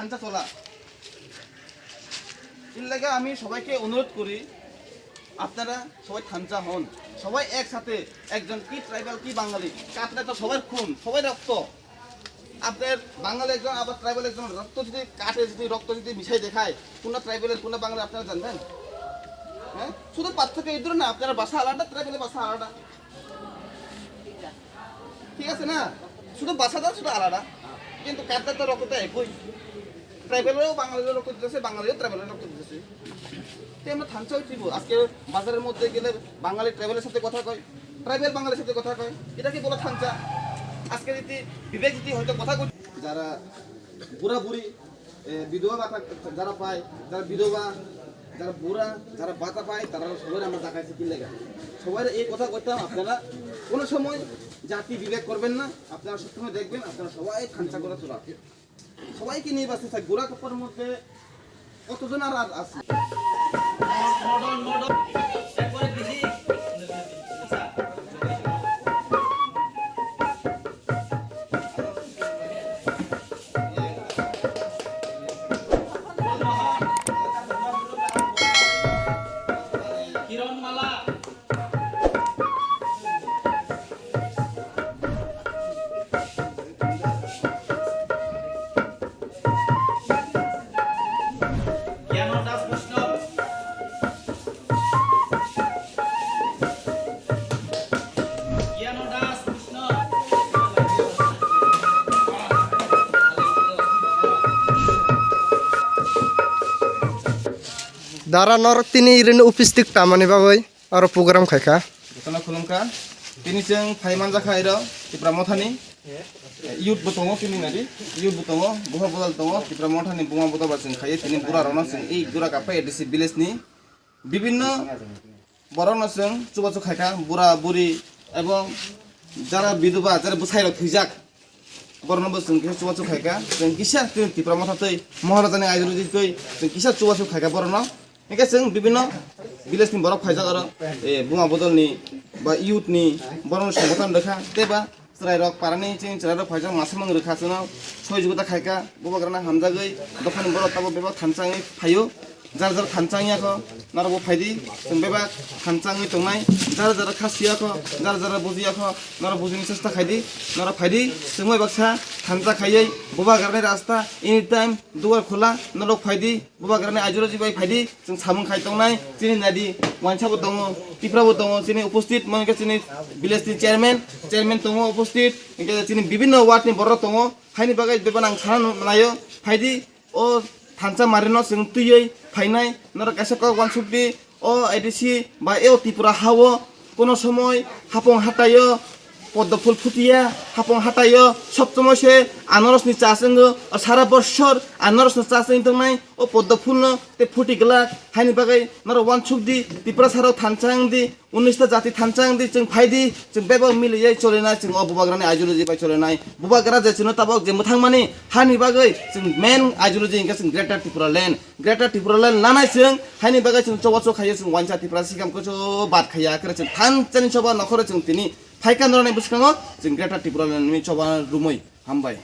থানচা চলা। এর লাগে আমি সবাইকে অনুরোধ করি আপনারা সবাই থানচা হন, সবাই একসাথে, একজন কি ট্রাইবাল কি বাঙালি, কাটলে তো সবার খুন, সবাই রক্ত। আপনার বাঙালি একজন আবার ট্রাইবাল একজন, রক্ত যদি কাটে, যদি রক্ত যদি মিশাই দেখায়, কোনটা ট্রাইবালের কোনটা বাঙালি আপনারা জানবেন? হ্যাঁ, শুধু পার্থক্য এই দূর না, আপনারা ভাষা আলাদা, ট্রাইবালের ভাষা আলাদা, ঠিক আছে না? শুধু ভাষাটা শুধু আলাদা, কিন্তু কাটলে তো রক্তটা একই। ট্রাইবেলেরও বাঙালিরও রক্ত দিতেছে, বাঙালিও ট্রাইবেলের রক্ত দিতেছে। আমরা থানচা উঠিব। আজকে বাজারের মধ্যে গেলে বাঙালি ট্রাইবেলের সাথে কথা কয়, ট্রাইবেল বাঙালির সাথে কথা কয়, এটাকে বলে থানচা। আজকে যদি বিবেক যদি হয়তো কথা কই, যারা বুড়া বুড়ি বিধবা ভাতা যারা পায়, যারা বিধবা, যারা বুড়া, যারা ভাতা পায়, তারা সবাই আমরা দেখাইছি কি লেগে। সবাই এই কথা কইতাম, আপনারা কোনো সময় জাতি বিবেক করবেন না, আপনারা সবসময় দেখবেন আপনারা সবাই থানচা করে চলা, সবাইকে নিয়ে বাঁচতে থাক। গোড়া কাপড়ের মধ্যে কতজন আর আছে। Dara norok tini irin upistik tamani babai aro program khaika Kana khulungka tini jeng phaiman ja khairo tipra mothani youth botongo tini nari youth botongo buha bodal tongo tipra mothani bunga bodal ba jeng khaye tini pura rona jeng ei dura ka pai disi village ni bibinno borona jeng chubachu khaika bura buri ebong jara bidhuba jara busairo thijak borona bo jeng chubachu khaika jeng kisa tini tipra mothatoi moharajani aidurudi koi jeng kisa chubachu khaika borona Eka seng bibino village ni borok phaijak aro bunga bodol ni ba youth ni borok সংগঠন rekha teba serai rok parani ching serai rok phaijak masamang rekha chano soi juguta khaika bobagrana hamjagoi dokhan borok tabo beba thanchangni phayo jar jar thanchangya ko narbo phaidi jeng beba thanchangni tongnai jar jar khasiya ko jar jar bujiya ko nar bujini chesta khaidi nar phaidi jengmai baksa thancha khayei bobagrani rasta anytime duar khola narok phaidi bobagrani ajuro jibai phaidi jeng samung khai tongnai chini nadi wansabo tongo tiprabo tongo chini উপস্থিত মনকে chini village ni chairman tongo উপস্থিত একে chini bibinno ward ni borok tongo phaini bagai beba nang sanan nayo phaidi o thancha marino jeng tuyei phainai nara kaisa ko 150 o ADC ba eo Tripura hawo kono সময় হাপং হাটায়ো পদ্ম ফুল ফুটিয়া হাপং হাটায়ো সবসময় সে আনারস নি চাসঙ্গ সারা বছর আনারস নি চাসঙ্গ তংনাই ও পদ্ম ফুল তে ফুটি গলা হাইনি বাগাই নর ওয়ান ছুকদি Tripura সারাও থানচাং দি 19টা জাতি থানচাং দি जों ফাইদি जों বেবা মিলিयै চলে না जों বুবাগ্রানি আইডিওলজি বাই চলে নাই বুবাগ্রা যেছিনো তাবক যে মথাংমানি হানি বাগাই जों মেন আইডিওলজি ইনকা जों গ্রেটার Tripura ল্যান্ড লানাই जों হাইনি বাগাই जों চবাচো খাইयो जों वानसा Tripura सिगामखौ जो बात खाया करे जों थानचानि सभा नखरे जों तिनि फाइकान रनाय बुसखाङो जों ग्रेटार Tripura ল্যান্ড नि सभा रुमै हामबाय